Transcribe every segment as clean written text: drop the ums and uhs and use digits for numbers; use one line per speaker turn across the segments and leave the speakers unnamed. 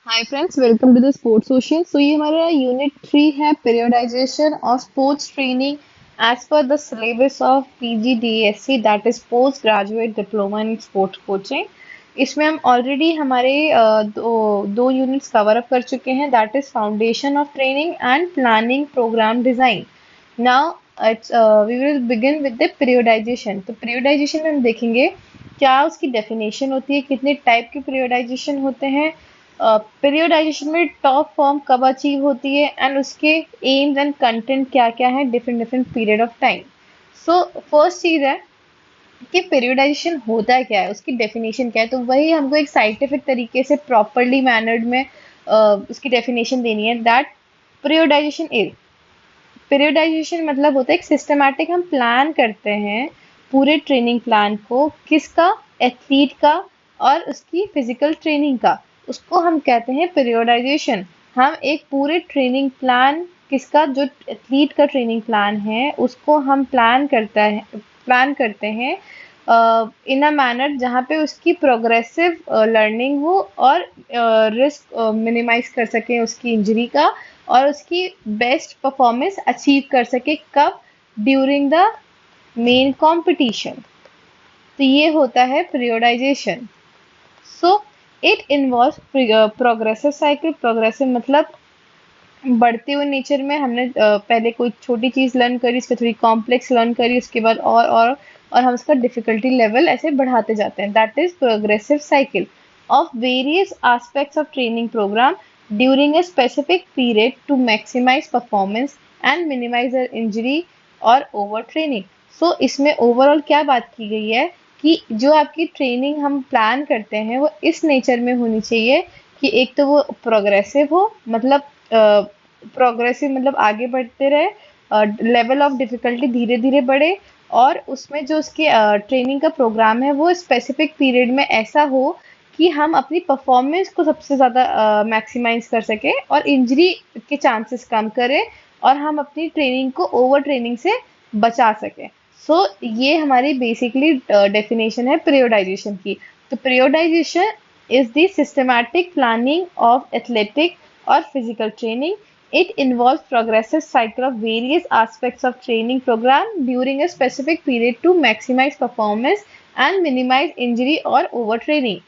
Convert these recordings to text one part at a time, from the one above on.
Hi friends, welcome to the sports ocean. So ये हमारा unit 3 है, periodization of sports training as per the syllabus of PGDSC, that is post graduate diploma in sports coaching. इसमें हम already हमारे दो units cover up कर चुके हैं, that is foundation of training and planning program design. Now we will begin with the periodization. तो periodization में हम देखेंगे क्या उसकी डेफिनेशन होती है, कितने टाइप के पीरियोडाइजेशन होते हैं, पीरियोडाइजेशन में टॉप फॉर्म कब अचीव होती है एंड उसके एम्स एंड कंटेंट क्या क्या है different different period of time. So first चीज है कि पीरियोडाइजेशन होता क्या है, उसकी डेफिनेशन क्या है। तो वही हमको एक साइंटिफिक तरीके से प्रॉपरली मैनर्ड में उसकी डेफिनेशन देनी है। दैट पीरियोडाइजेशन मतलब होता है एक सिस्टमैटिक, हम प्लान करते हैं पूरे ट्रेनिंग प्लान को, किसका, एथलीट का और उसकी फिजिकल ट्रेनिंग का, उसको हम कहते हैं पीरियोडाइजेशन। हम एक पूरे ट्रेनिंग प्लान, किसका, जो एथलीट का ट्रेनिंग प्लान है उसको हम प्लान करते हैं इन अ मैनर जहाँ पे उसकी प्रोग्रेसिव लर्निंग हो और रिस्क मिनिमाइज कर सकें उसकी इंजरी का, और उसकी बेस्ट परफॉर्मेंस अचीव कर सके, कब, ड्यूरिंग द मेन कंपटीशन। तो ये होता है periodization. So it involve progressive cycle. Progressive मतलब बढ़ते हुए नेचर में, हमने पहले कोई छोटी चीज लर्न करी, उसके थोड़ी कॉम्प्लेक्स लर्न करी, उसके बाद और हम उसका डिफिकल्टी लेवल ऐसे बढ़ाते जाते हैं। That is progressive cycle of various aspects of training program during a specific period to maximize performance and minimize injury और ओवर ट्रेनिंग। सो इसमें ओवरऑल क्या बात की गई है कि जो आपकी ट्रेनिंग हम प्लान करते हैं वो इस नेचर में होनी चाहिए कि एक तो वो प्रोग्रेसिव हो, मतलब आगे बढ़ते रहे, लेवल ऑफ डिफिकल्टी धीरे धीरे बढ़े, और उसमें जो उसके ट्रेनिंग का प्रोग्राम है वो स्पेसिफिक पीरियड में ऐसा हो कि हम अपनी परफॉर्मेंस को सबसे ज़्यादा मैक्सिमाइज कर सके और इंजरी के चांसेस कम करें, और हम अपनी ट्रेनिंग को ओवर ट्रेनिंग से बचा सकें। सो ये हमारी बेसिकली डेफिनेशन है पीरियोडाइजेशन की। तो पीरियोडाइजेशन is the systematic planning of athletic or physical training. It involves progressive cycle of various aspects of training program during a specific period to maximize performance and minimize injury or overtraining.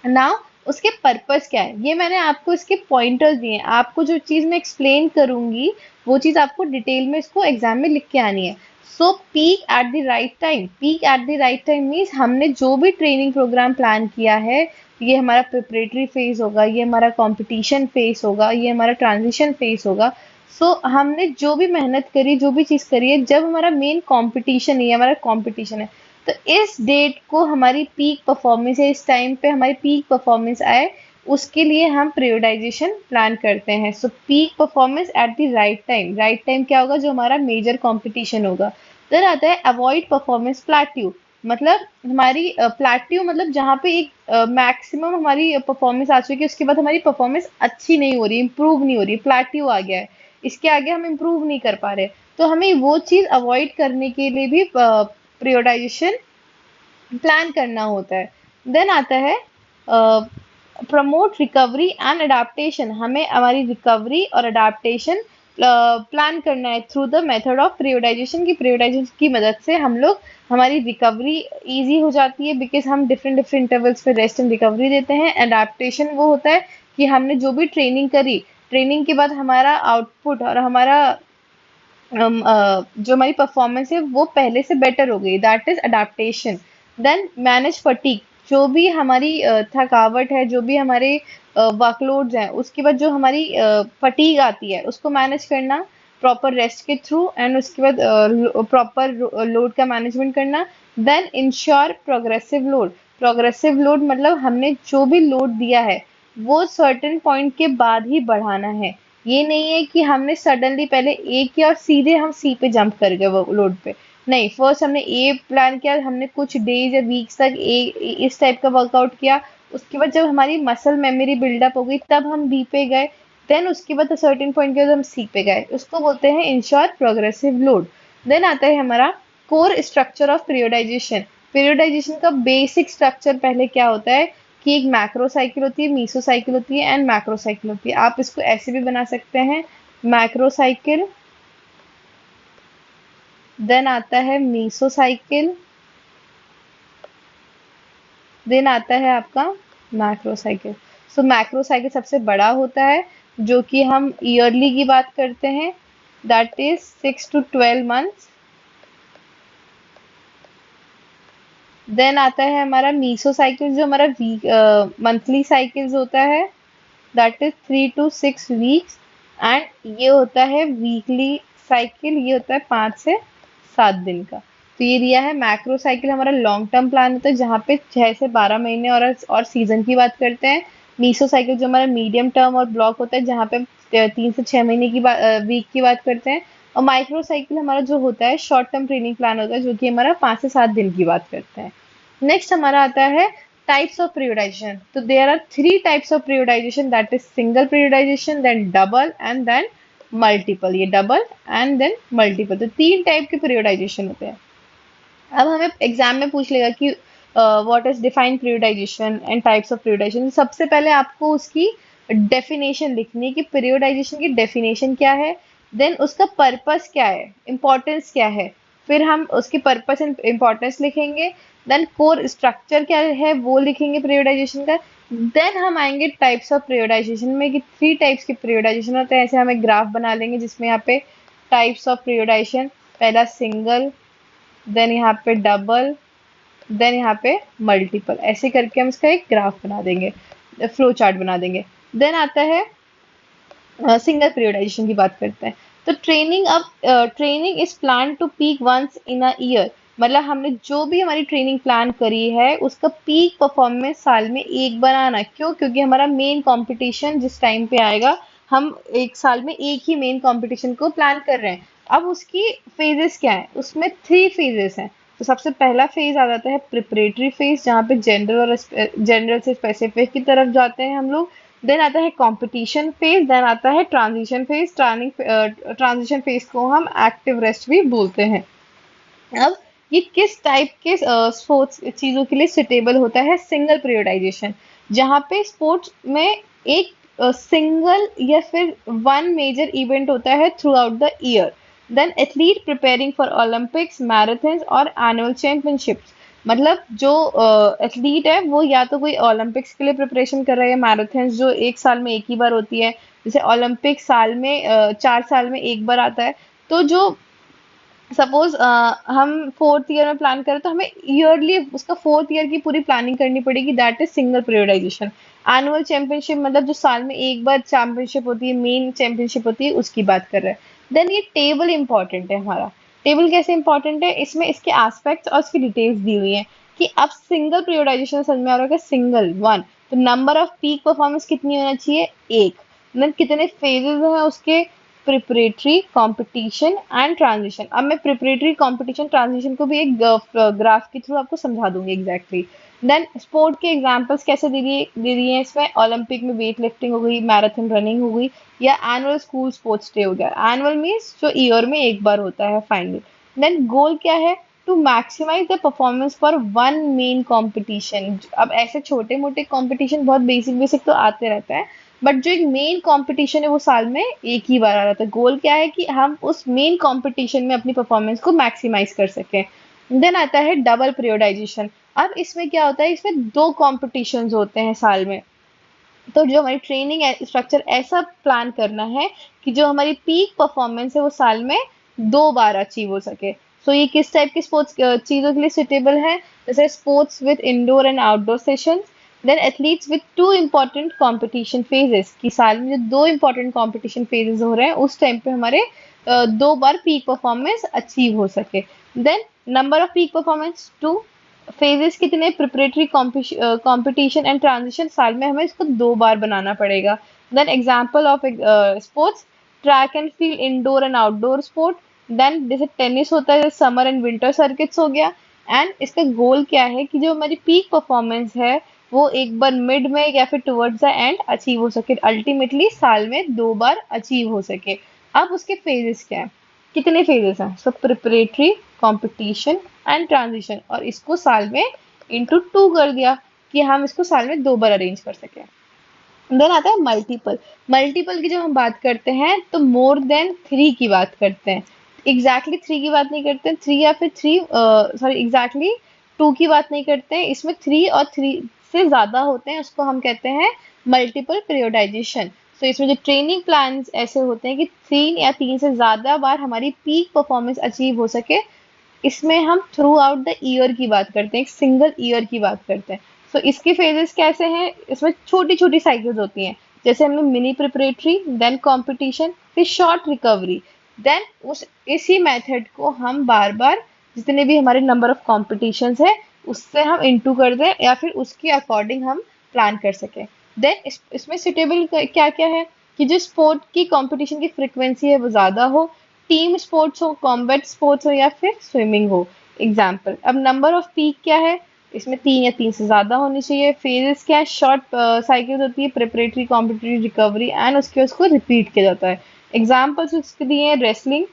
Now उसके purpose क्या है, ये मैंने आपको इसके pointers दिए हैं। आपको जो चीज मैं एक्सप्लेन करूंगी वो चीज आपको डिटेल में इसको एग्जाम में लिख के आनी है। So peak at the right time. Peak at the right time means हमने जो भी ट्रेनिंग प्रोग्राम प्लान किया है, ये हमारा प्रिपरेटरी फेज होगा, ये हमारा कंपटीशन फेज होगा, ये हमारा ट्रांजिशन फेज होगा। सो हमने जो भी मेहनत करी, जो भी चीज करी है, जब हमारा मेन कंपटीशन है, ये हमारा कंपटीशन है, तो इस डेट को हमारी पीक परफॉर्मेंस है, इस टाइम पे हमारी पीक परफॉर्मेंस आए, उसके लिए हम पीरियोडाइजेशन प्लान करते हैं। So peak performance at the right time. Right time क्या होगा, जो हमारा मेजर कंपटीशन होगा। फिर आता है अवॉइड परफॉर्मेंस प्लेट्यू। मतलब हमारी प्लेट्यू मतलब जहाँ पे एक मैक्सिमम हमारी परफॉर्मेंस आ चुकी है, उसके बाद हमारी परफॉर्मेंस अच्छी नहीं हो रही, इंप्रूव नहीं हो रही, प्लेट्यू आ गया है, इसके आगे हम इंप्रूव नहीं कर पा रहे। तो हमें वो चीज अवॉइड करने के लिए भी पीरियोडाइजेशन प्लान करना होता है। देन आता है प्रमोट रिकवरी एंड अडाप्टेशन। हमें हमारी रिकवरी और अडाप्टेशन प्लान करना है थ्रू द मेथड ऑफ पीरियोडाइजेशन। की पीरियोडाइजेशन की मदद से हम लोग, हमारी रिकवरी इजी हो जाती है, बिकॉज हम डिफरेंट डिफरेंट इंटरवल्स पे रेस्ट एंड रिकवरी देते हैं। अडाप्टेशन वो होता है कि हमने जो भी ट्रेनिंग करी, ट्रेनिंग के बाद हमारा आउटपुट और हमारा जो हमारी परफॉर्मेंस है वो पहले से बेटर हो गई, that is adaptation. Then manage fatigue. जो भी हमारी थकावट है, जो भी हमारे वर्कलोड्स हैं, उसके बाद जो हमारी फटीग आती है उसको मैनेज करना प्रॉपर रेस्ट के थ्रू, एंड उसके बाद प्रॉपर लोड का मैनेजमेंट करना। Then ensure progressive load. Progressive load मतलब हमने जो भी लोड दिया है वो सर्टेन पॉइंट के बाद ही बढ़ाना है। ये नहीं है कि हमने सडनली पहले ए किया और सीधे हम सी पे जंप कर गए वो लोड पे। नहीं, फर्स्ट हमने ए प्लान किया, हमने कुछ डेज या वीक्स तक ए इस टाइप का वर्कआउट किया, उसके बाद जब हमारी मसल मेमोरी बिल्डअप हो गई तब हम बी पे गए, देन उसके बाद सर्टेन पॉइंट के बाद हम सी पे गए, उसको बोलते हैं इंश्योर प्रोग्रेसिव लोड। देन आता है हमारा कोर स्ट्रक्चर ऑफ पीरियोडाइजेशन। पीरियोडाइजेशन का बेसिक स्ट्रक्चर पहले क्या होता है कि एक मैक्रो साइकिल होती है, मीसो साइकिल होती है एंड मैक्रो साइकिल होती है। आप इसको ऐसे भी बना सकते हैं, मैक्रो साइकिल, देन आता है मीसो साइकिल, देन आता है आपका मैक्रो साइकिल। सो मैक्रो साइकिल सबसे बड़ा होता है, जो कि हम ईयरली की बात करते हैं, that is 6 to 12 months। Then आता है हमारा मीसो साइकिल, जो हमारा वीक मंथली साइकिल्स होता है, that is 3 to 6 weeks। And ये होता है वीकली साइकिल, ये होता है 5 से 7 दिन का। तो ये दिया है मैक्रो साइकिल, हमारा लॉन्ग टर्म प्लान होता है जहाँ पे 6 से 12 महीने और सीजन की बात करते हैं। मीसो साइकिल जो हमारा मीडियम टर्म और ब्लॉक होता है, जहाँ पे 3 से 6 महीने की वीक की बात करते हैं। और माइक्रो साइकिल हमारा जो होता है शॉर्ट टर्म ट्रेनिंग प्लान होता है, जो कि हमारा 5 से 7 दिन की बात करते हैं। नेक्स्ट हमारा आता है types of periodization. So there are 3 types of periodization, that is single periodization, then double and then multiple। ये double and then multiple, तो 3 टाइप के periodization होते हैं। अब हमें एग्जाम में पूछ लेगा कि what is defined periodization and types of periodization. सबसे पहले आपको उसकी डेफिनेशन लिखनी है कि पीरियोडाइजेशन की डेफिनेशन क्या है, देन उसका पर्पस क्या है, इंपॉर्टेंस क्या है, फिर हम उसकी पर्पस एंड इंपॉर्टेंस लिखेंगे, देन कोर स्ट्रक्चर क्या है वो लिखेंगे पीरियोडाइजेशन का। देन हम आएंगे टाइप्स ऑफ पीरियोडाइजेशन में कि 3 टाइप्स के पीरियोडाइजेशन होते हैं। ऐसे हम एक ग्राफ बना लेंगे जिसमें यहाँ पे टाइप्स ऑफ पीरियोडाइजेशन, पहला सिंगल, देन यहाँ पे डबल, देन यहाँ पे मल्टीपल, ऐसे करके हम इसका एक ग्राफ बना देंगे, फ्लो चार्ट बना देंगे। देन आता है सिंगल पीरियोडाइजेशन की बात करते हैं। तो ट्रेनिंग, अब training is plan to peak once in a year, मतलब हमने जो भी हमारी ट्रेनिंग प्लान करी है उसका पीक परफॉर्मेंस साल में एक बार आना। क्यों? क्योंकि हमारा मेन कंपटीशन जिस टाइम पे आएगा, हम एक साल में एक ही मेन कंपटीशन को प्लान कर रहे हैं। अब उसकी फेजेस क्या है, उसमें 3 फेजेस हैं। तो सबसे पहला फेज आ जाता है प्रिपरेटरी फेज, जहाँ पे जनरल से स्पेसिफिक की तरफ जाते हैं हम लोग। देन आता है कंपटीशन फेज, देन आता है ट्रांजिशन फेज। ट्रांजिशन फेज को हम एक्टिव रेस्ट भी बोलते हैं। अब ये किस टाइप के स्पोर्ट्स चीजों के लिए सुटेबल होता है? सिंगल पीरियोडाइजेशन, जहाँ पे स्पोर्ट्स में एक सिंगल या फिर वन मेजर इवेंट होता है throughout the year. Then athlete preparing for Olympics, marathons और एनुअल चैंपियनशिप्स, मतलब जो एथलीट है वो या तो कोई ओलंपिक्स के लिए प्रिपरेशन कर रहा है, मैराथन्स जो एक साल में एक ही बार होती है, जैसे ओलंपिक साल में 4 साल में एक बार आता है। तो जो सपोज हम 4th ईयर में प्लान करें तो हमें ईयरली उसका 4th ईयर की पूरी प्लानिंग करनी पड़ेगी, that is single periodization. Annual championship मतलब जो साल में एक बार चैंपियनशिप होती है, मेन चैंपियनशिप होती है, उसकी बात कर रहे हैं। देन ये टेबल इंपॉर्टेंट है हमारा। टेबल कैसे इंपॉर्टेंट है? इसमें इसके एस्पेक्ट्स और उसकी डिटेल्स दी हुई है कि अब सिंगल पीरियोडाइजेशन समझ में आ रहा है, सिंगल वन, तो नंबर ऑफ पीक परफॉर्मेंस कितनी होना चाहिए? एक। देन कितने फेजेस हैं उसके? Preparatory, competition and transition. अब मैं प्रिपरेटरी, कंपटीशन, ट्रांजिशन को भी एक ग्राफ के थ्रू आपको समझा दूंगी एग्जैक्टली। देन स्पोर्ट के एग्जांपल्स कैसे दे दिए हैं इसमें? ओलंपिक में वेट लिफ्टिंग हो गई, मैराथन रनिंग हो गई, या एनुअल स्कूल स्पोर्ट्स डे हो गया। एनुअल मीन्स जो ईयर में एक बार होता है फाइनल। देन गोल क्या है? To maximize the performance for one main competition. अब ऐसे छोटे मोटे कंपटीशन बहुत बेसिक बेसिक तो आते रहता है, बट जो एक मेन कंपटीशन है वो साल में एक ही बार आ रहा था। गोल क्या है कि हम उस मेन कंपटीशन में अपनी परफॉर्मेंस को मैक्सिमाइज कर सकें। देन आता है डबल पीरियोडाइजेशन। अब इसमें क्या होता है? इसमें 2 कॉम्पिटिशन्स होते हैं साल में। तो जो हमारी ट्रेनिंग स्ट्रक्चर ऐसा प्लान करना है कि जो हमारी पीक परफॉर्मेंस है वो साल में 2 बार अचीव हो सके। सो ये किस टाइप की स्पोर्ट्स चीजों के लिए सुटेबल है? जैसे sports with indoor and outdoor sessions, then athletes with 2 important competition phases, कि साल में जो 2 इम्पॉर्टेंट कंपटीशन फेजेस हो रहे हैं उस टाइम पे हमारे 2 बार पीक परफॉर्मेंस अचीव हो सके। Then number of peak performance 2, phases कितने? प्रिपरेटरी, कंपटीशन एंड ट्रांजिशन, साल में हमें इसको 2 बार बनाना पड़ेगा। Then example of sports, track and field, indoor and outdoor sport. Then जैसे टेनिस होता है, जैसे समर एंड विंटर सर्किट्स हो गया। एंड इसका गोल क्या है कि जो हमारी पीक परफॉर्मेंस है वो एक बार मिड में या फिर टुवर्ड्स द एंड अचीव हो सके, अल्टीमेटली साल में 2 बार अचीव हो सके। अब उसके फेजेस क्या है? कितने फेजेस हैं? सो प्रिपरेटरी, कंपटीशन एंड ट्रांजिशन, और इसको साल में इंटू 2 कर दिया कि हम इसको साल में 2 बार अरेंज कर सकें। देन आता है मल्टीपल। मल्टीपल की जब हम बात करते हैं तो मोर देन 3 की बात करते हैं। एग्जैक्टली 3 की बात नहीं करते हैं, 3 या फिर 3 सॉरी एग्जैक्टली 2 की बात नहीं करते हैं, इसमें 3 और 3 से ज्यादा होते हैं, उसको हम कहते हैं मल्टीपल पीरियोडाइजेशन। तो इसमें जो ट्रेनिंग प्लान ऐसे होते हैं कि 3 या 3 से ज्यादा बार हमारी पीक परफॉर्मेंस अचीव हो सके। इसमें हम थ्रू आउट द ईयर की बात करते हैं, एक सिंगल ईयर की बात करते हैं। तो इसके फेजेस कैसे हैं, इसमें छोटी छोटी साइकिल्स होती हैं। जैसे हमने मिनी प्रिपरेटरी, देन कंपटीशन, फिर शॉर्ट रिकवरी। देन उस इसी मेथड को हम बार बार जितने भी हमारे नंबर ऑफ कॉम्पिटिशन्स है उससे हम इंटू कर दें या फिर उसके अकॉर्डिंग हम प्लान कर सकें। देन इसमें सुटेबल क्या क्या है कि जो स्पोर्ट की कंपटीशन की फ्रिक्वेंसी है वो ज़्यादा हो, टीम स्पोर्ट्स हो, कॉम्बैट स्पोर्ट्स हो या फिर स्विमिंग हो। एग्जाम्पल, अब नंबर ऑफ पीक क्या है, इसमें 3 या 3 से ज़्यादा होनी चाहिए। फेजेस क्या है, शॉर्ट साइकिल होती है, प्रिपरेटरी, कॉम्पिटिटिव, रिकवरी एंड उसके उसको रिपीट किया जाता है। एग्जाम्पल्स उसके दिए हैं wrestling,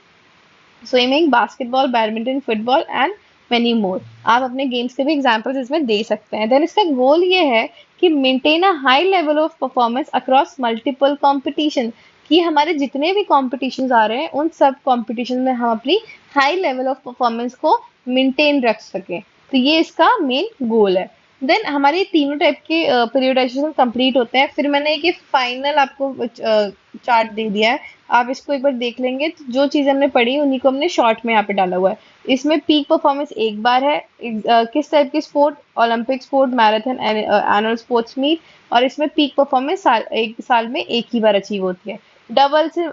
swimming, basketball, badminton, football and many more. आप अपने गेम्स के भी एग्जाम्पल्स इसमें दे सकते हैं। देन इसका गोल ये है कि maintain a high level of performance across multiple competition, कि हमारे जितने भी कॉम्पिटिशन आ रहे हैं उन सब कॉम्पिटिशन में हम अपनी हाई लेवल ऑफ परफॉर्मेंस को मेंटेन रख सकें। तो ये इसका मेन गोल है। देन हमारे तीनों टाइप के पीरियोडाइजेशन कंप्लीट होते हैं। फिर मैंने एक फाइनल आपको चार्ट दे दिया है, आप इसको एक बार देख लेंगे तो जो चीज़ हमने पढ़ी उन्हीं को हमने शॉर्ट में यहाँ पे डाला हुआ है। इसमें पीक परफॉर्मेंस एक बार है, किस टाइप की sport, Olympic sport, marathon, annual sports meet. और इसमें पीक परफॉर्मेंस एक साल में एक ही बार अचीव होती है। डबल से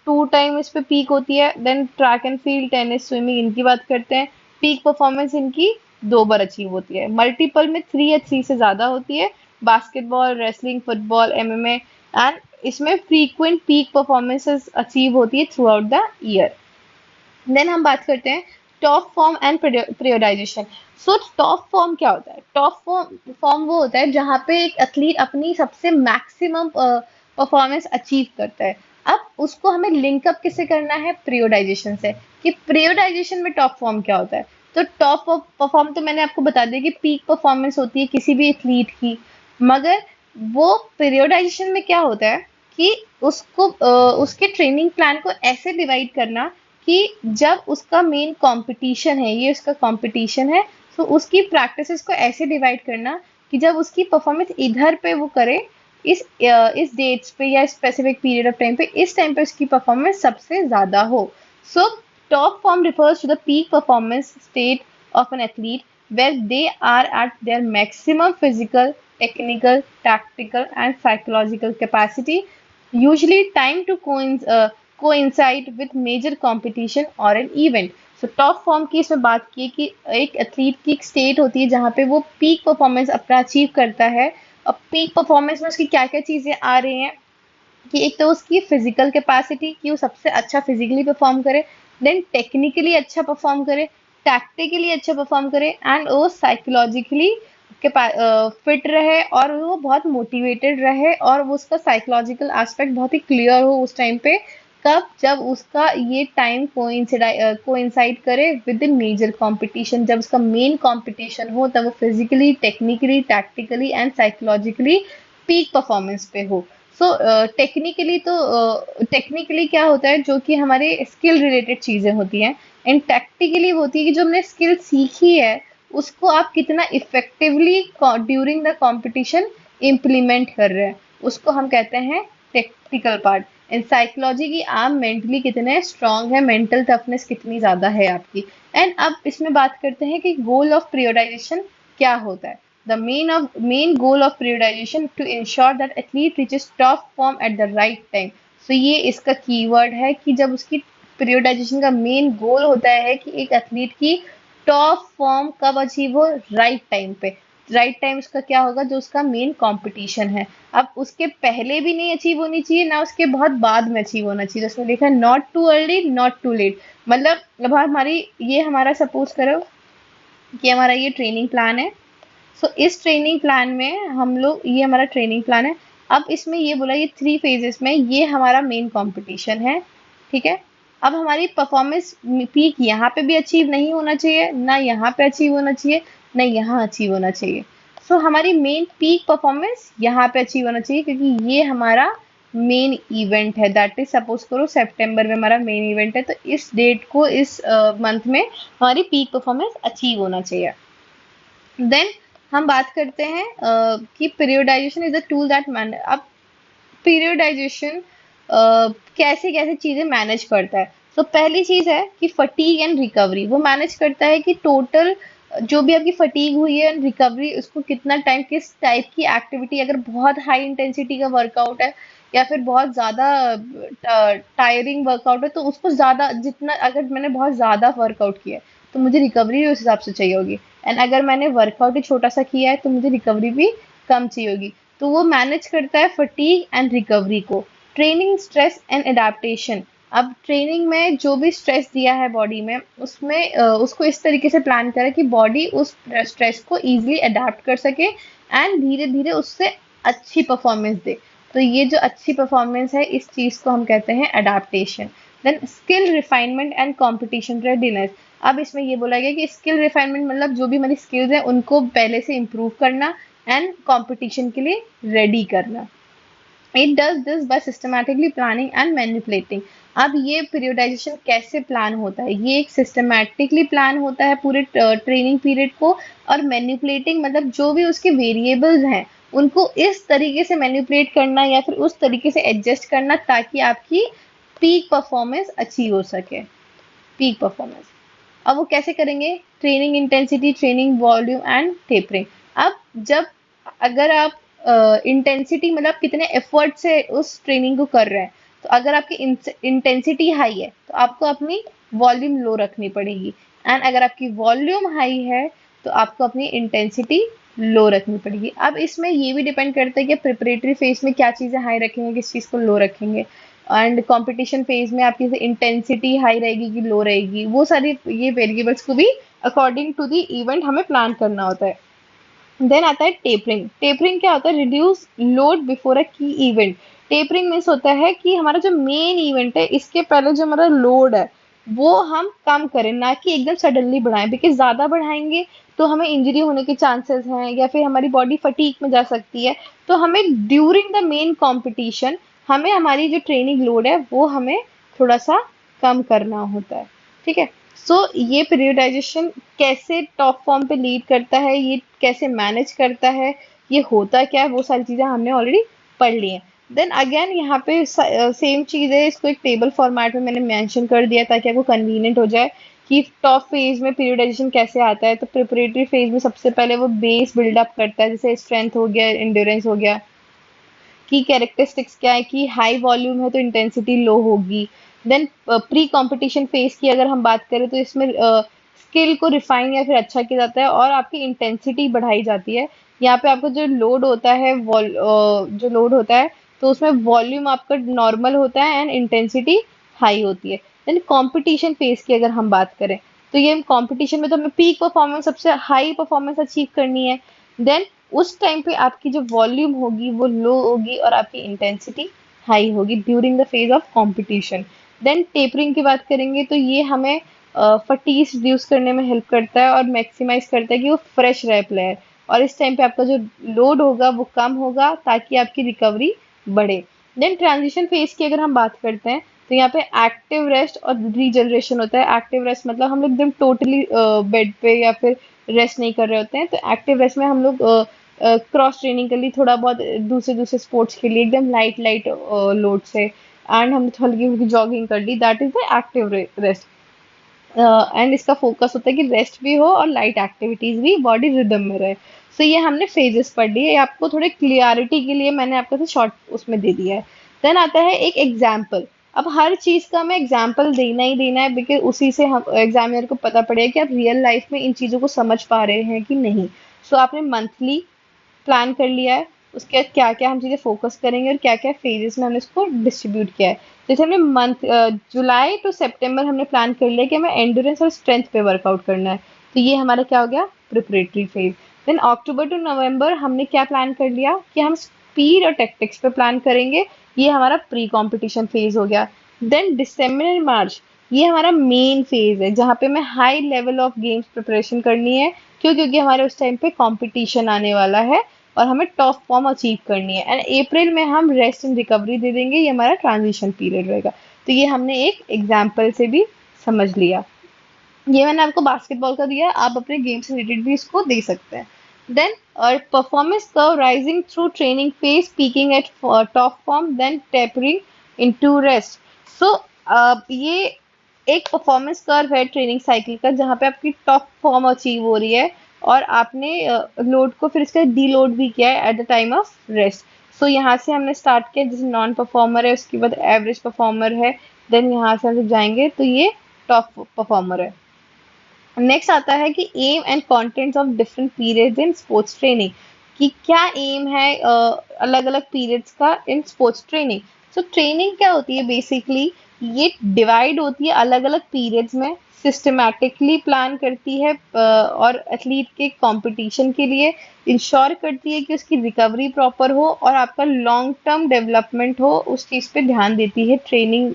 2 टाइम इस पे पीक होती है। Then track and field, tennis, swimming, इनकी बात करते हैं, पीक परफॉर्मेंस इनकी 2 बार अचीव होती है। मल्टीपल में 3 या 3 से ज्यादा होती है, basketball, wrestling, football, MMA and इसमें फ्रीक्वेंट पीक परफॉर्मेंसेस अचीव होती है throughout the year. Then हम बात करते हैं top form and periodization. So top form क्या होता है, टॉप फॉर्म वो होता है जहाँ पे एक एथलीट अपनी सबसे मैक्सिमम परफॉर्मेंस अचीव करता है। अब उसको हमें लिंकअप किससे करना है, पीरियोडाइजेशन से, कि पीरियोडाइजेशन में टॉप फॉर्म क्या होता है। तो टॉप परफॉर्म तो मैंने आपको बता दिया कि पीक परफॉर्मेंस होती है किसी भी एथलीट की, मगर वो पीरियोडाइजेशन में क्या होता है कि उसको उसके ट्रेनिंग प्लान को ऐसे डिवाइड करना कि जब उसका मेन कंपटीशन है, ये उसका कंपटीशन है, तो उसकी प्रैक्टिसेस को ऐसे डिवाइड करना कि जब उसकी परफॉर्मेंस इधर पे वो करे, इस डेट्स पे या स्पेसिफिक पीरियड ऑफ टाइम पे, इस टाइम पे उसकी परफॉर्मेंस सबसे ज्यादा हो। So top form refers to the peak performance state of an athlete where they are at their maximum physical, technical, tactical and psychological capacity, usually timed to coincide with major competition or an event. So top form की इसमें बात की कि एक athlete की एक state होती है जहाँ पे वो पीक परफॉर्मेंस अपना अचीव करता है। और पीक परफॉर्मेंस में उसकी क्या क्या चीज़ें आ रही हैं कि एक तो उसकी फिजिकल कैपेसिटी कि वो सबसे अच्छा फिजिकली परफॉर्म करे, देन टेक्निकली अच्छा परफॉर्म करे, टैक्टिकली अच्छा परफॉर्म करे एंड वो साइकोलॉजिकली फिट रहे और वो बहुत मोटिवेटेड रहे और वो उसका साइकोलॉजिकल एस्पेक्ट बहुत ही क्लियर हो उस टाइम पे, कब जब उसका ये टाइम कोइंसाइड करे विद इन मेजर कंपटीशन, जब उसका मेन कंपटीशन हो तब वो physically, technically, tactically and psychologically peak performance पे हो। सो टेक्निकली क्या होता है, जो कि हमारे स्किल रिलेटेड चीज़ें होती हैं, एंड टैक्टिकली वो होती है कि जो हमने स्किल सीखी है उसको आप कितना effectively during the competition implement कर रहे हैं, उसको हम कहते हैं टेक्निकल पार्ट। एंड साइकोलॉजी की आप मेंटली कितने स्ट्रांग है, मेंटल टफनेस कितनी ज़्यादा है आपकी। एंड अब इसमें बात करते हैं कि गोल ऑफ पीरियोडाइजेशन क्या होता है। The main goal of periodization to ensure that athlete reaches top form at the right time. So ये इसका कीवर्ड है कि जब उसकी पीरियोडाइजेशन का मेन गोल होता है कि एक एथलीट की टॉप फॉर्म कब अचीव हो, राइट टाइम पे। राइट टाइम उसका क्या होगा, जो उसका मेन कंपटीशन है। अब उसके पहले भी नहीं अचीव होनी चाहिए ना उसके बहुत बाद में अचीव होना चाहिए। उसमें लिखा है not too early not too late. मतलब अब हमारा सपोज करो कि हमारा ये ट्रेनिंग प्लान है। सो इस ट्रेनिंग प्लान में हम लोग, ये हमारा ट्रेनिंग प्लान है। अब इसमें ये बोला ये 3 फेजेस में ये हमारा मेन कंपटीशन है, ठीक है। अब हमारी परफॉर्मेंस पीक यहाँ पे भी अचीव नहीं होना चाहिए, ना यहाँ पे अचीव होना चाहिए, ना यहाँ अचीव होना चाहिए। सो हमारी मेन पीक परफॉर्मेंस यहाँ पे अचीव होना चाहिए, क्योंकि ये हमारा मेन इवेंट है। दैट इज सपोज करो सितंबर में हमारा मेन इवेंट है, तो इस डेट को, इस मंथ में हमारी पीक परफॉर्मेंस अचीव होना चाहिए। देन हम बात करते हैं कि periodization is a tool that man. अब पीरियोडाइजेशन कैसे कैसे चीजें मैनेज करता है। तो पहली चीज है कि फटीग एंड रिकवरी, वो मैनेज करता है कि टोटल जो भी आपकी फटीग हुई है एंड रिकवरी, उसको कितना टाइम, किस टाइप की एक्टिविटी, अगर बहुत हाई इंटेंसिटी का वर्कआउट है या फिर बहुत ज्यादा टायरिंग वर्कआउट है, तो उसको ज्यादा, जितना, अगर मैंने बहुत ज्यादा वर्कआउट किया है तो मुझे रिकवरी उस हिसाब से चाहिए होगी, एंड अगर मैंने वर्कआउट ही छोटा सा किया है तो मुझे रिकवरी भी कम चाहिए होगी। तो वो मैनेज करता है फटीग एंड रिकवरी को। Training, stress and adaptation. अब ट्रेनिंग में जो भी स्ट्रेस दिया है बॉडी में, उसमें उसको इस तरीके से प्लान करें कि बॉडी उस स्ट्रेस को इजीली अडाप्ट कर सके एंड धीरे धीरे उससे अच्छी परफॉर्मेंस दे। तो ये जो अच्छी परफॉर्मेंस है, इस चीज को हम कहते हैं adaptation. Then skill refinement and competition readiness. अब इसमें ये बोला गया कि स्किल रिफाइनमेंट मतलब जो भी हमारी स्किल्स हैं उनको पहले से इम्प्रूव करना एंड कंपटीशन के लिए रेडी करना। It does this by systematically planning and manipulating. अब ये पीरियोडाइजेशन कैसे प्लान होता है, ये एक सिस्टमैटिकली प्लान होता है पूरे ट्रेनिंग पीरियड को, और मैनिपुलेटिंग मतलब जो भी उसके वेरिएबल्स हैं उनको इस तरीके से मैनिपुलेट करना या फिर उस तरीके से एडजस्ट करना ताकि आपकी पीक परफॉर्मेंस अचीव हो सके। पीक परफॉर्मेंस अब वो कैसे करेंगे? Training intensity, training volume and tapering. अब जब, अगर आप इंटेंसिटी मतलब कितने एफर्ट से उस ट्रेनिंग को कर रहे हैं, तो अगर आपकी इंटेंसिटी हाई है तो आपको अपनी वॉल्यूम लो रखनी पड़ेगी, एंड अगर आपकी वॉल्यूम हाई है तो आपको अपनी इंटेंसिटी लो रखनी पड़ेगी। अब इसमें ये भी डिपेंड करता है कि प्रिपरेटरी फेज में क्या चीज़ें हाई रखेंगे, किस चीज़ को लो रखेंगे, एंड कंपटीशन फेज में आपकी इंटेंसिटी हाई रहेगी कि लो रहेगी, वो सारी ये वेरिएबल्स को भी अकॉर्डिंग टू द इवेंट हमें प्लान करना होता है। देन आता है टेपरिंग। टेपरिंग क्या होता है? रिड्यूस लोड बिफोर अ की इवेंट। टेपरिंग मीन्स होता है कि हमारा जो मेन इवेंट है इसके पहले जो हमारा लोड है वो हम कम करें, ना कि एकदम सडनली बढ़ाएं, बिकॉज ज्यादा बढ़ाएंगे तो हमें इंजरी होने के चांसेस हैं या फिर हमारी बॉडी फटीक में जा सकती है। तो हमें ड्यूरिंग द मेन कॉम्पिटिशन हमें हमारी जो ट्रेनिंग लोड है वो हमें थोड़ा सा कम करना होता है। ठीक है। सो ये पीरियडाइजेशन कैसे टॉप फॉर्म पे लीड करता है, ये कैसे मैनेज करता है, ये होता क्या है, वो सारी चीजें हमने ऑलरेडी पढ़ ली हैं। देन अगेन यहाँ पे सेम चीज है, इसको एक टेबल फॉर्मेट में मैंने मेंशन कर दिया ताकि आपको कन्वीनियंट हो जाए कि टॉप फेज में पीरियडाइजेशन कैसे आता है। तो प्रिपरेटरी फेज में सबसे पहले वो बेस बिल्डअप करता है, जैसे स्ट्रेंथ हो गया, इंड्योरेंस हो गया। की कैरेक्टरिस्टिक्स क्या है कि हाई वॉल्यूम है तो इंटेंसिटी लो होगी। देन प्री कंपटीशन फेज की अगर हम बात करें तो इसमें स्किल को रिफाइन या फिर अच्छा किया जाता है और आपकी इंटेंसिटी बढ़ाई जाती है। यहाँ पे आपको जो लोड होता है, जो लोड होता है तो उसमें वॉल्यूम आपका नॉर्मल होता है एंड इंटेंसिटी हाई होती है। देन कंपटीशन फेज की अगर हम बात करें तो ये कंपटीशन में तो हमें पीक परफॉर्मेंस, सबसे हाई परफॉर्मेंस अचीव करनी है। देन उस टाइम पे आपकी जो वॉल्यूम होगी वो लो होगी और आपकी इंटेंसिटी हाई होगी during the phase of competition. Then tapering की बात करेंगे तो ये हमें फटीग रिड्यूस करने में हेल्प करता है और मैक्सिमाइज करता है कि वो फ्रेश रहे प्लेयर, और इस टाइम पे आपका जो लोड होगा वो कम होगा ताकि आपकी रिकवरी बढ़े। देन ट्रांजिशन फेज की अगर हम बात करते हैं तो यहाँ पे एक्टिव रेस्ट और रीजनरेशन होता है। एक्टिव रेस्ट मतलब हम लोग एकदम टोटली बेड पे या फिर रेस्ट नहीं कर रहे होते हैं, तो एक्टिव रेस्ट में हम लोग क्रॉस ट्रेनिंग कर ली, थोड़ा बहुत दूसरे दूसरे स्पोर्ट्स के लिए एकदम लाइट लाइट लोड से, एंड हमने हल्की हल्की जॉगिंग कर ली, that is the active rest. And इसका फोकस होता है कि रेस्ट भी हो और लाइट एक्टिविटीज भी, बॉडी रिदम में रहे। सो ये हमने फेजेस पढ़ लिए, आपको थोड़े क्लियरिटी के लिए मैंने आपको शॉर्ट उसमें दे दिया है। देन आता है एक एग्जाम्पल। अब हर चीज का हमें एग्जाम्पल देना ही देना है, बिकॉज उसी से हम एग्जामिनर को पता पड़ेगा कि आप रियल लाइफ में इन चीजों को समझ पा रहे हैं कि नहीं। सो आपने मंथली प्लान कर लिया है, उसके बाद क्या क्या हम चीज़ें फोकस करेंगे और क्या क्या फेजेस में हमने इसको डिस्ट्रीब्यूट किया है। जैसे हमने मंथ जुलाई टू सितंबर हमने प्लान कर लिया कि हमें एंडोरेंस और स्ट्रेंथ पे वर्कआउट करना है, तो ये हमारा क्या हो गया? Preparatory phase. Then October to November हमने क्या प्लान कर लिया कि हम स्पीड और टेक्टिक्स पे प्लान करेंगे, ये हमारा प्री कॉम्पिटिशन फेज हो गया। देन दिसंबर एंड मार्च, ये हमारा मेन फेज है जहाँ पे मैं high level of games preparation करनी है। क्यों? क्योंकि हमारे उस टाइम पे कंपटीशन आने वाला है और हमें टॉप फॉर्म अचीव करनी है। एंड अप्रैल में हम रेस्ट एंड रिकवरी दे देंगे, ये हमारा ट्रांजिशन पीरियड रहेगा। तो ये हमने एक एग्जाम्पल से भी समझ लिया। ये मैंने आपको बास्केटबॉल का दिया, आप अपने गेम से रिलेटेड भी इसको दे सकते हैं। Then performance curve rising through training phase, peaking at top form, then tapering into rest. So ये एक परफॉर्मेंस कर्व है ट्रेनिंग साइकिल का, जहाँ पे आपकी टॉप फॉर्म अचीव हो रही है और आपने लोड को फिर इसका डी लोड भी किया है at the time of rest. So यहाँ से हमने स्टार्ट किया, जैसे नॉन परफॉर्मर है, उसके बाद एवरेज परफॉर्मर है, देन यहाँ से हम जब जाएंगे तो ये टॉप परफॉर्मर है। नेक्स्ट आता है कि aim and contents of different periods in sports training, कि क्या एम है अलग अलग पीरियड्स का in sports training. So training क्या होती है बेसिकली, ये डिवाइड होती है अलग अलग पीरियड्स में, सिस्टमैटिकली प्लान करती है और एथलीट के कंपटीशन के लिए इंश्योर करती है कि उसकी रिकवरी प्रॉपर हो और आपका लॉन्ग टर्म डेवलपमेंट हो, उस चीज़ पे ध्यान देती है। ट्रेनिंग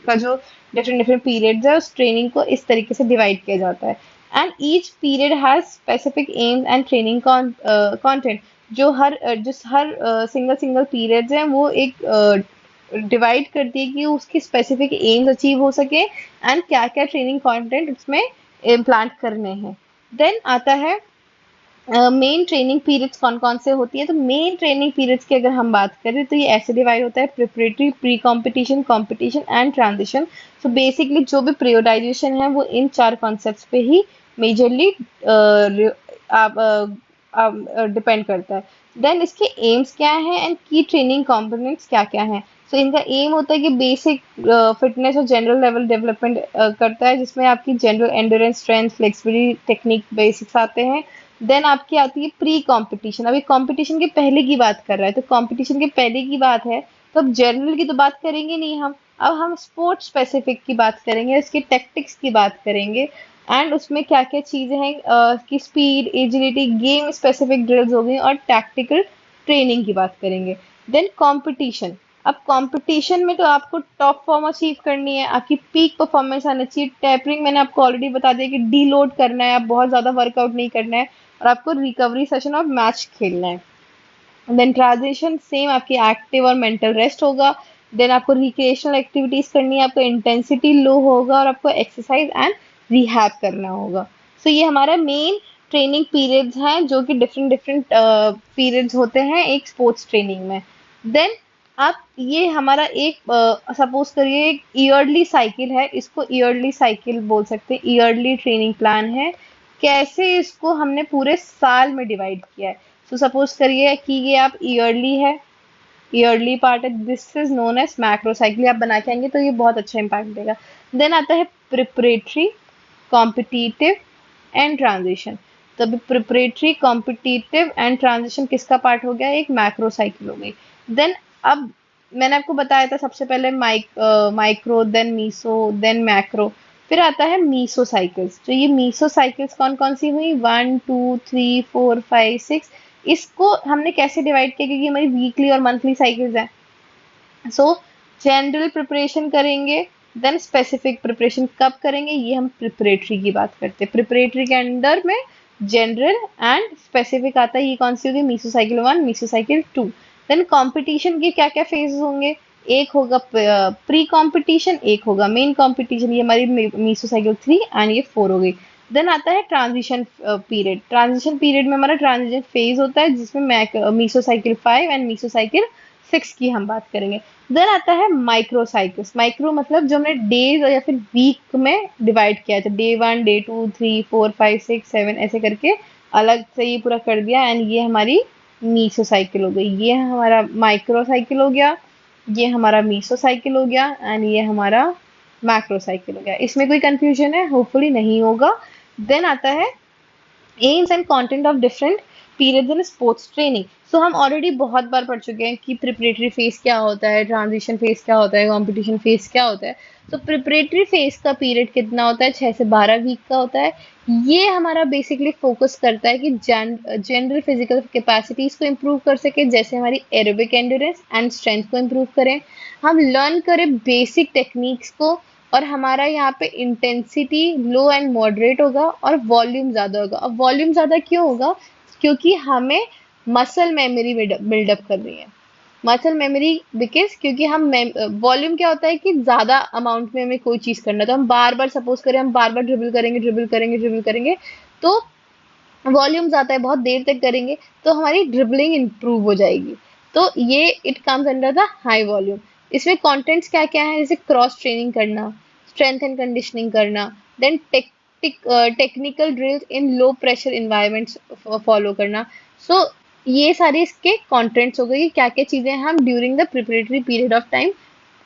का जो डिफरेंट डिफरेंट पीरियड्स है, उस ट्रेनिंग को इस तरीके से डिवाइड किया जाता है। And each period has specific AIIMS and training content. जो हर सिंगल सिंगल पीरियड्स हैं वो एक डिवाइड करती है कि उसकी स्पेसिफिक एम्स अचीव हो सके एंड क्या क्या ट्रेनिंग कंटेंट उसमें इम्प्लांट करने हैं। देन आता है मेन ट्रेनिंग पीरियड्स कौन कौन से होती है। तो मेन ट्रेनिंग पीरियड्स की अगर हम बात करें तो ये ऐसे डिवाइड होता है: preparatory, pre competition, competition and transition. So basically जो भी प्रियोडाइजेशन है वो इन चार कॉन्सेप्ट्स पे ही मेजरली डिपेंड करता है। देन इसके एम्स क्या है एंड की ट्रेनिंग कंपोनेंट्स क्या क्या हैं। सो इनका एम होता है कि बेसिक फिटनेस और जनरल लेवल डेवलपमेंट करता है, जिसमें आपकी general endurance, strength, flexibility, technique basics आते हैं। देन आपकी आती है प्री कंपटीशन। अभी कंपटीशन के पहले की बात कर रहा है, तो कंपटीशन के पहले की बात है तो अब जनरल की तो बात करेंगे नहीं हम, अब हम स्पोर्ट्स स्पेसिफिक की बात करेंगे, उसकी टैक्टिक्स की बात करेंगे एंड उसमें क्या क्या चीजें हैं कि speed, agility, game specific drills हो गई और टैक्टिकल ट्रेनिंग की बात करेंगे। Then competition. अब कंपटीशन में तो आपको टॉप फॉर्म अचीव करनी है, आपकी पीक परफॉर्मेंस आनी चाहिए। टेपरिंग मैंने आपको ऑलरेडी बता दिया कि डी लोड करना है, आप बहुत ज्यादा वर्कआउट नहीं करना है और आपको रिकवरी सेशन और मैच खेलना है। देन ट्रांजिशन सेम, आपकी एक्टिव और मेंटल रेस्ट होगा। देन आपको रिक्रिएशनल एक्टिविटीज करनी है, आपको इंटेंसिटी लो होगा और आपको एक्सरसाइज एंड रिहैब करना होगा। सो ये हमारा मेन ट्रेनिंग पीरियड्स हैं जो कि डिफरेंट डिफरेंट पीरियड्स होते हैं एक स्पोर्ट्स ट्रेनिंग में। देन आप ये हमारा एक सपोज करिए एक ईयरली साइकिल है, इसको ईयरली साइकिल बोल सकते हैं, ईयरली ट्रेनिंग प्लान है। कैसे इसको हमने पूरे साल में डिवाइड किया है। तो सपोज करिए कि ये आप ईयरली है, ईयरली पार्ट है, this is known as macro cycle. आप बना के आएंगे तो ये बहुत अच्छा इम्पैक्ट देगा। देन आता है प्रिपरेटरी, कॉम्पिटिटिव एंड ट्रांजिशन। तो अभी प्रिपरेटरी, कॉम्पिटिटिव एंड ट्रांजिशन किसका पार्ट हो गया? एक मैक्रो साइकिल हो गई। देन अब मैंने आपको बताया था सबसे पहले micro, then meso, then macro, फिर आता है मीसो साइकिल्स। तो ये मीसो साइकिल्स कौन कौन सी हुई? 1 2 3 4 5 6। इसको हमने कैसे डिवाइड किया? क्योंकि हमारी वीकली और मंथली साइकिल्स हैं। सो जनरल प्रिपरेशन करेंगे, देन स्पेसिफिक प्रिपरेशन कब करेंगे? ये हम प्रिपरेटरी की बात करते हैं। प्रिपरेटरी के अंडर में जनरल एंड स्पेसिफिक आता है। ये कौन सी होगी? Meso cycle 1, meso cycle 2। Then competition के क्या क्या फेजेस होंगे? एक होगा प्री कंपटीशन, एक होगा मेन कंपटीशन। ये हमारी मीसो साइकिल 3 एंड ये 4 हो गई। देन आता है ट्रांजिशन पीरियड। ट्रांजिशन पीरियड में हमारा ट्रांजिशन फेज होता है जिसमें meso cycle 5 and meso cycle 6 की हम बात करेंगे। देन आता है माइक्रो साइकिल्स। माइक्रो मतलब जो हमने डेज या फिर वीक में डिवाइड किया था, डे 1, डे 2, 3, 4, 5, 6, 7 ऐसे करके अलग से ये पूरा कर दिया एंड ये हमारी मीसो साइकिल हो गई। ये हमारा माइक्रो साइकिल हो गया, ये हमारा मीसो साइकिल हो गया एंड ये हमारा मैक्रो साइकिल हो गया। इसमें कोई कंफ्यूजन है? होपफुली नहीं होगा। देन आता है aims and content of different periods in sports training. So हम ऑलरेडी बहुत बार पढ़ चुके हैं कि प्रिपरेटरी फेज क्या होता है, ट्रांजिशन फेज क्या होता है, कंपटीशन फेज क्या होता है। तो प्रिपरेटरी फेज का पीरियड कितना होता है? 6 से 12 वीक का होता है। ये हमारा बेसिकली फोकस करता है कि जनरल फिजिकल कैपेसिटीज को इम्प्रूव कर सके, जैसे हमारी एरोबिक एंड्योरेंस एंड स्ट्रेंथ को इम्प्रूव करें, हम लर्न करें बेसिक टेक्निक्स को और हमारा यहाँ पे इंटेंसिटी लो एंड मॉडरेट होगा और वॉल्यूम ज़्यादा होगा। अब वॉल्यूम ज़्यादा क्यों होगा? क्योंकि हमें मसल मेमोरी बिल्डअप करनी है। मसल मेमोरी बिकॉज क्योंकि हम वॉल्यूम क्या होता है कि ज़्यादा अमाउंट में हमें कोई चीज़ करना है, तो हम बार बार सपोज करें हम बार बार ड्रिबल करेंगे ड्रिबल करेंगे ड्रिबल करेंगे, तो वॉल्यूम आता है, बहुत देर तक करेंगे तो हमारी ड्रिबलिंग इंप्रूव हो जाएगी। तो ये it comes under the high volume. इसमें कंटेंट्स क्या क्या है, जैसे क्रॉस ट्रेनिंग करना, स्ट्रेंथ एंड कंडीशनिंग करना, देन टेक्निकल ड्रिल्स इन लो प्रेशर इन्वायरमेंट्स फॉलो करना। सो ये सारे इसके कंटेंट्स हो गए कि क्या क्या चीजें हम during the preparatory period of time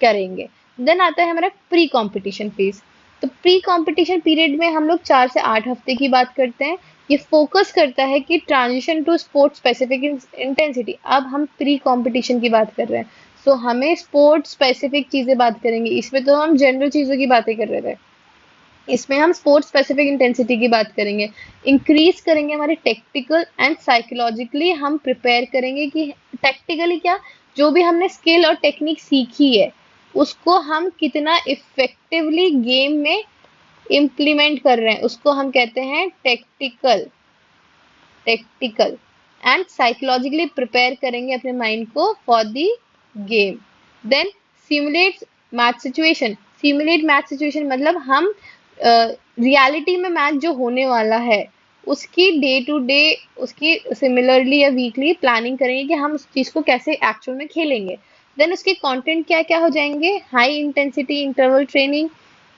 करेंगे। देन आता है हमारा प्री कंपटीशन फेज। तो प्री कंपटीशन पीरियड में हम लोग 4 से 8 हफ्ते की बात करते हैं। ये फोकस करता है कि transition to sport specific intensity. अब हम प्री कंपटीशन की बात कर रहे हैं, सो हमें स्पोर्ट स्पेसिफिक चीजें बात करेंगे। इसमें तो हम जनरल चीजों की बातें कर रहे थे, इसमें हम स्पोर्ट स्पेसिफिक इंटेंसिटी की बात करेंगे। इंक्रीज करेंगे हमारे टेक्टिकल एंड साइकोलॉजिकली, हम प्रिपेयर करेंगे कि टेक्टिकली क्या, जो भी हमने स्किल और टेक्निक सीखी है उसको हम कितना इफेक्टिवली गेम में इम्प्लीमेंट कर रहे हैं, उसको हम कहते हैं tactical. Tactical and psychologically prepare करेंगे अपने माइंड को for the game. Then simulate match situation. Simulate match situation मतलब हम रियलिटी में मैच जो होने वाला है उसकी डे टू डे, उसकी सिमिलरली या वीकली प्लानिंग करेंगे कि हम उस चीज को कैसे एक्चुअल में खेलेंगे। देन उसके कंटेंट क्या क्या हो जाएंगे, high intensity interval training,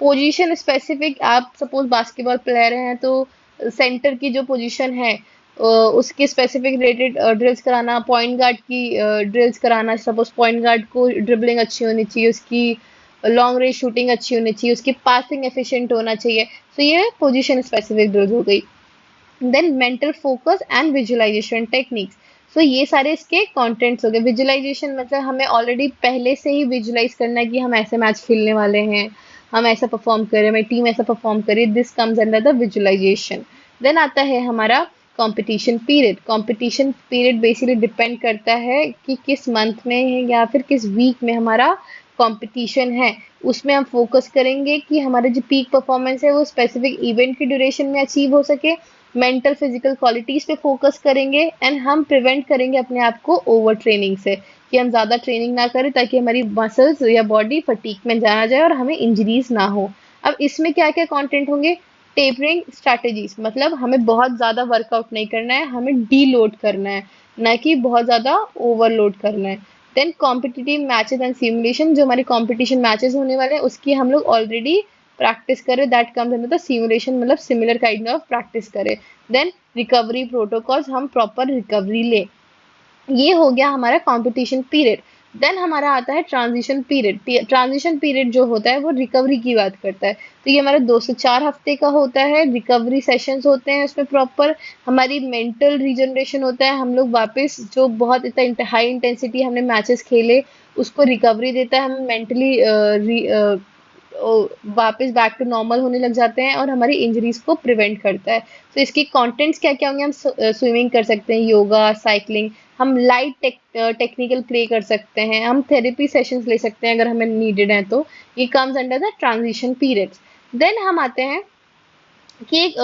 position specific. आप सपोज बास्केटबॉल प्लेयर हैं तो सेंटर की जो पोजीशन है उसके स्पेसिफिक रिलेटेड ड्रिल्स कराना, पॉइंट गार्ड की ड्रिल्स कराना। सपोज पॉइंट गार्ड को ड्रिबलिंग अच्छी होनी चाहिए, उसकी लॉन्ग रेंज शूटिंग अच्छी होनी चाहिए, उसकी पासिंग एफिशिएंट होना चाहिए। तो ये पोजीशन स्पेसिफिक ड्रिल्स हो गई। Then mental focus and visualization techniques. So ये सारे इसके कंटेंट्स हो गए। विजुअलाइजेशन मतलब हमें ऑलरेडी पहले से ही विजुअलाइज करना है कि हम ऐसे मैच खेलने वाले हैं, हम ऐसा परफॉर्म करें, हमारी टीम ऐसा परफॉर्म करे, this comes under the visualization. Then आता है हमारा competition period. Competition period basically depend करता है कि किस मंथ में है या फिर किस वीक में हमारा कंपटीशन है। उसमें हम फोकस करेंगे कि हमारा जो पीक परफॉर्मेंस है वो स्पेसिफिक इवेंट की ड्यूरेशन में अचीव हो सके। मेंटल फिजिकल क्वालिटीज पे फोकस करेंगे एंड हम प्रिवेंट करेंगे अपने आप को ओवर ट्रेनिंग से, कि हम ज़्यादा ट्रेनिंग ना करें ताकि हमारी मसल्स या बॉडी फटीक में जाना जाए और हमें इंजरीज ना हो। अब इसमें क्या क्या कंटेंट होंगे, टेपरिंग स्ट्रैटेजीज, मतलब हमें बहुत ज़्यादा वर्कआउट नहीं करना है, हमें डी लोड करना है, ना कि बहुत ज़्यादा ओवरलोड करना है। Then competitive matches and simulation, जो हमारे कॉम्पिटिशन मैचेस होने वाले हैं उसकी हम लोग ऑलरेडी प्रैक्टिस करें, that comes under the simulation, मतलब सिमिलर काइंड ऑफ प्रैक्टिस करें। देन रिकवरी प्रोटोकॉल्स, हम प्रॉपर रिकवरी ले। ये हो गया हमारा कंपटीशन पीरियड। देन हमारा आता है ट्रांजिशन पीरियड। ट्रांजिशन पीरियड जो होता है वो रिकवरी की बात करता है। तो ये हमारा 2 से 4 हफ्ते का होता है। रिकवरी सेशंस होते हैं, उसमें प्रॉपर हमारी मेंटल रीजनरेशन होता है। हम लोग वापस जो बहुत इतना हाई इंटेंसिटी हमने मैचेस खेले उसको रिकवरी देता है, हम मेंटली वापस बैक टू नॉर्मल होने लग जाते हैं और हमारी इंजरीज को प्रिवेंट करता है। तो इसके कंटेंट्स क्या क्या होंगे, हम स्विमिंग कर सकते हैं, योगा, साइकिलिंग, हम लाइट टेक्निकल प्ले कर सकते हैं, हम थेरेपी सेशंस ले सकते हैं अगर हमें नीडेड है तो। ये comes under the transition periods. Then हम आते हैं कि एक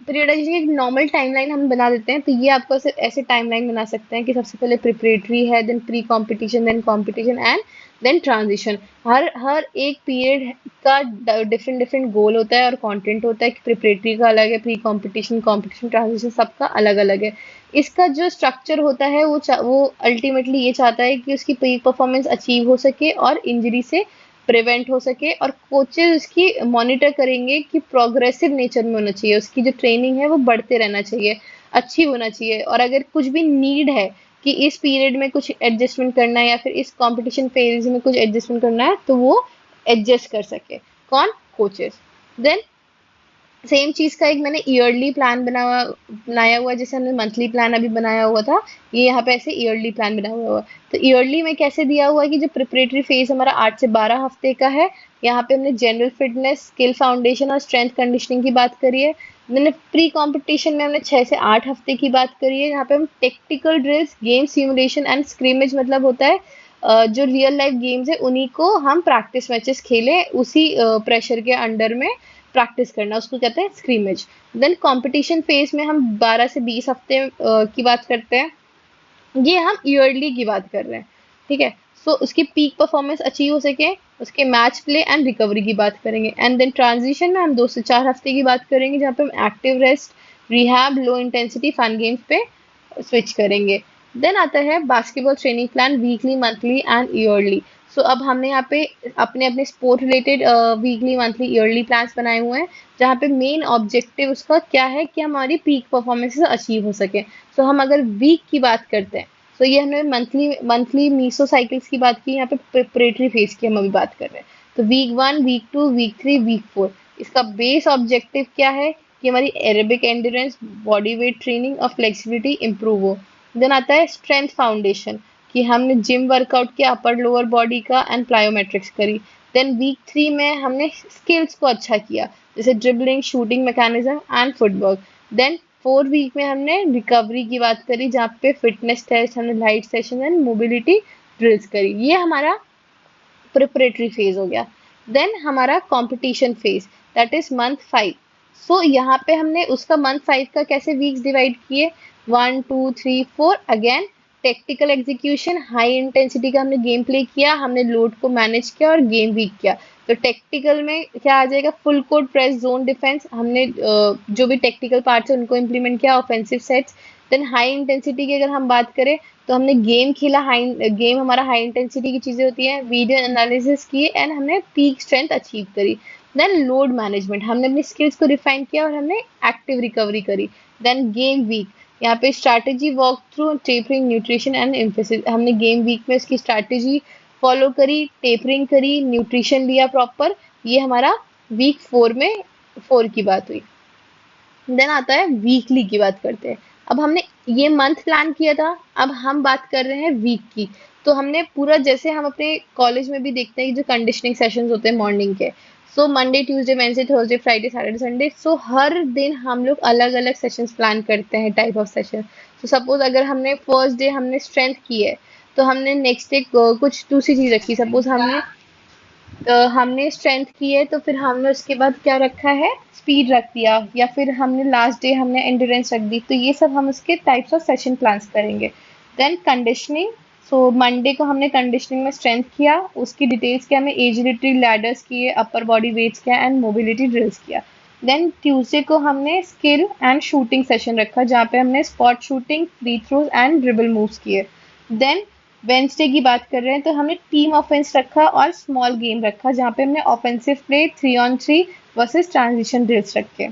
पीरियडाइजेशन की एक नॉर्मल टाइमलाइन हम बना देते हैं। तो ये आपको ऐसे टाइमलाइन बना सकते हैं कि सबसे पहले प्रिपरेटरी है, then pre competition, then competition and then transition. हर हर एक पीरियड का डिफरेंट डिफरेंट गोल होता है और कंटेंट होता है कि प्रिपरेटरी का अलग है, प्री कंपटीशन, कंपटीशन, ट्रांजिशन सबका अलग अलग है। इसका जो स्ट्रक्चर होता है वो अल्टीमेटली ये चाहता है कि उसकी पीक परफॉर्मेंस अचीव हो सके और इंजरी से प्रिवेंट हो सके, और कोचेज उसकी मॉनिटर करेंगे कि प्रोग्रेसिव नेचर में होना चाहिए, उसकी जो ट्रेनिंग है वो बढ़ते रहना चाहिए, अच्छी होना चाहिए। और अगर कुछ भी नीड है कि इस पीरियड में कुछ एडजस्टमेंट करना है या फिर इस कंपटीशन फेज में कुछ एडजस्टमेंट करना है तो वो एडजस्ट कर सके। कौन? कोचेस। देन सेम चीज का एक मैंने ईयरली प्लान बनाया हुआ है, जैसे हमने मंथली प्लान अभी बनाया हुआ था, ये यहाँ पे ऐसे ईयरली प्लान बना हुआ है। तो ईयरली में कैसे दिया हुआ है कि जो प्रिपरेटरी फेज हमारा 8 से 12 हफ्ते का है, यहाँ पे हमने जनरल फिटनेस, स्किल फाउंडेशन और स्ट्रेंथ कंडीशनिंग की बात करी है। मैंने प्री कंपटीशन में हमने 6 से 8 हफ्ते की बात करी है, यहाँ पे हम tactical drills, game simulation and स्क्रीमेज, मतलब होता है जो रियल लाइफ गेम्स है उन्हीं को हम प्रैक्टिस मैचेस खेलें, उसी प्रेशर के अंडर में प्रैक्टिस करना, उसको कहते हैं स्क्रीमेज। देन कंपटीशन फेज में हम 12 से 20 हफ्ते की बात करते हैं, ये हम ईयरली की बात कर रहे हैं, ठीक है। सो उसकी पीक परफॉर्मेंस अचीव हो सके, उसके मैच प्ले एंड रिकवरी की बात करेंगे। एंड देन ट्रांजिशन में हम 2 से 4 हफ्ते की बात करेंगे, जहाँ पे हम active rest, rehab, low intensity fun games पे स्विच करेंगे। देन आता है basketball training plan, weekly, monthly and yearly. So अब हमने यहाँ पे अपने अपने sport related weekly, monthly, yearly plans बनाए हुए हैं, जहाँ पे मेन ऑब्जेक्टिव उसका क्या है कि हमारी पीक परफॉर्मेंसेस अचीव हो सके। सो हम अगर वीक की बात करते हैं, तो ये हमने मंथली मंथली मीसो साइकिल्स की बात की, यहाँ पे प्रिपरेटरी फेज की हम अभी बात कर रहे हैं। तो वीक 1, वीक 2, वीक 3, वीक 4, इसका बेस ऑब्जेक्टिव क्या है कि हमारी aerobic endurance, body weight training और फ्लेक्सिबिलिटी इंप्रूव हो। देन आता है स्ट्रेंथ फाउंडेशन, कि हमने जिम वर्कआउट किया, अपर लोअर बॉडी का एंड प्लायोमेट्रिक्स करी। देन वीक 3 में हमने स्किल्स को अच्छा किया, जैसे dribbling, shooting mechanism and footwork. Then 4 week में हमने रिकवरी की बात करी, जहाँ पे फिटनेस टेस्ट, हमने light session and mobility drills करी। ये हमारा प्रिपरेटरी फेज हो गया। देन हमारा competition phase, that is month 5। सो यहाँ पे हमने उसका मंथ 5 का कैसे वीक्स डिवाइड किए, 1, 2, 3, 4, again tactical execution, high intensity का हमने गेम प्ले किया, हमने लोड को मैनेज किया और गेम वीक किया। तो टेक्टिकल में क्या आ जाएगा, full court press, zone defense, हमने जो भी टेक्टिकल पार्ट्स है उनको इम्प्लीमेंट किया, offensive sets. Then high intensity की अगर हम बात करें, तो हमने गेम खेला, हाई गेम हमारा हाई इंटेंसिटी की चीजें होती हैं, वीडियो एनालिसिस किए एंड हमने पीक स्ट्रेंथ अचीव करी। देन लोड मैनेजमेंट, हमने अपनी स्किल्स को रिफाइन किया और हमने एक्टिव रिकवरी करी। देन गेम वीक, यहाँ पे strategy walk through, tapering, nutrition and emphasis, हमने गेम वीक में उसकी स्ट्रैटेजी फॉलो करी, टेपरिंग करी, न्यूट्रिशन लिया प्रॉपर। ये हमारा वीक 4 की बात हुई। देन आता है वीकली की बात करते हैं। अब हमने ये मंथ प्लान किया था, अब हम बात कर रहे हैं वीक की। तो हमने पूरा, जैसे हम अपने कॉलेज में भी देखते हैं कि जो कंडीशनिंग सेशंस होते हैं मॉर्निंग के, so Monday, Tuesday, Wednesday, Thursday, Friday, Saturday, Sunday, so हर दिन हम लोग अलग अलग सेशंस प्लान करते हैं, टाइप ऑफ सेशन। तो सपोज अगर हमने फर्स्ट डे हमने स्ट्रेंथ की है, तो हमने नेक्स्ट डे कुछ दूसरी चीज रखी। सपोज हमने स्ट्रेंथ की है, तो फिर हमने उसके बाद क्या रखा है, स्पीड रख दिया, या फिर हमने लास्ट डे हमने एंड्योरेंस रख दी। तो ये सब हम उसके टाइप्स ऑफ सेशन प्लान्स करेंगे। देन कंडीशनिंग, सो मंडे को हमने कंडीशनिंग में स्ट्रेंथ किया, उसकी डिटेल्स क्या, हमें एजिलिटी लैडर्स किए, अपर बॉडी वेट्स किया एंड मोबिलिटी ड्रिल्स किया। देन ट्यूसडे को हमने स्किल एंड शूटिंग सेशन रखा, जहाँ पे हमने spot shooting, free throws and dribble moves किए। देन वेंसडे की बात कर रहे हैं, तो हमने टीम ऑफेंस रखा और स्मॉल गेम रखा, जहाँ पे हमने offensive play, 3 on 3 versus transition drills रखे।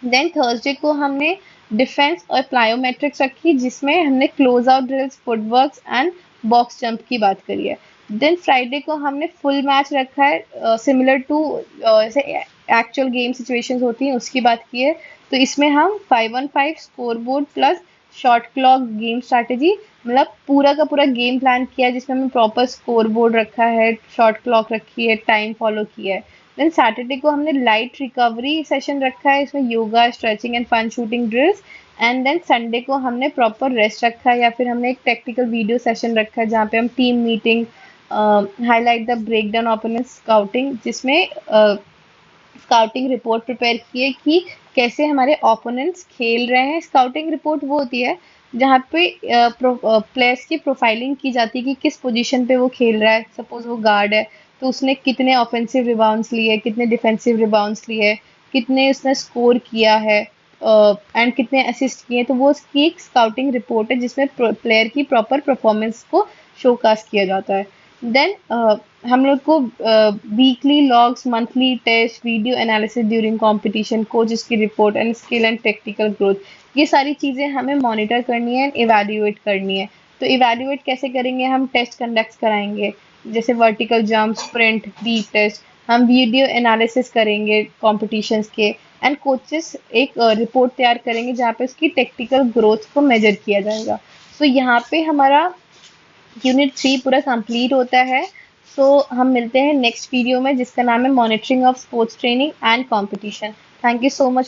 देन थर्सडे को हमने डिफेंस और प्लायोमेट्रिक्स रखी, जिसमें हमने close out drills, फुटवर्क्स and box jump की बात करी है। देन फ्राइडे को हमने फुल मैच रखा है, सिमिलर टू जैसे एक्चुअल गेम सिचुएशंस होती हैं उसकी बात की है। तो इसमें हम 5 on 5 score board plus short clock game strategy, मतलब पूरा का पूरा गेम प्लान किया है, जिसमें हमने प्रॉपर स्कोर बोर्ड रखा है, शॉर्ट क्लॉक रखी है, टाइम फॉलो किया है। देन सैटरडे को हमने लाइट रिकवरी सेशन रखा है, इसमें yoga, stretching and fun shooting drills. And then Sunday को हमने प्रॉपर रेस्ट रखा है, या फिर हमने एक टेक्निकल वीडियो सेशन रखा है, जहाँ पे हम team meeting, highlight the breakdown opponent scouting, जिसमें स्काउटिंग रिपोर्ट प्रिपेयर किए कि कैसे हमारे ओपोनेंट्स खेल रहे हैं। स्काउटिंग रिपोर्ट वो होती है जहाँ पे प्लेयर्स की प्रोफाइलिंग की जाती है कि किस पोजीशन पे वो खेल रहा है। सपोज वो गार्ड है, तो उसने कितने ऑफेंसिव रिबाउंड्स लिए, कितने डिफेंसिव रिबाउंड्स लिए, कितने उसने स्कोर किया है एंड कितने असिस्ट किए। तो वो उसकी एक स्काउटिंग रिपोर्ट है, जिसमें प्लेयर की प्रॉपर परफॉर्मेंस को शोकास्ट किया जाता है। देन हम लोग को weekly logs, monthly test, video analysis during competition, coaches की report and skill and technical growth, ये सारी चीज़ें हमें मॉनिटर करनी है, इवैल्यूएट करनी है। तो इवैल्यूएट कैसे करेंगे, हम टेस्ट कंडक्ट कराएंगे, जैसे vertical jump, sprint, deep test. हम वीडियो एनालिसिस करेंगे कॉम्पिटिशन्स के, एंड कोचेस एक रिपोर्ट तैयार करेंगे जहाँ पे उसकी टेक्निकल ग्रोथ को मेजर किया जाएगा। सो यहाँ पे हमारा यूनिट 3 पूरा कंप्लीट होता है। सो हम मिलते हैं नेक्स्ट वीडियो में, जिसका नाम है monitoring of sports training and competition. Thank you so much.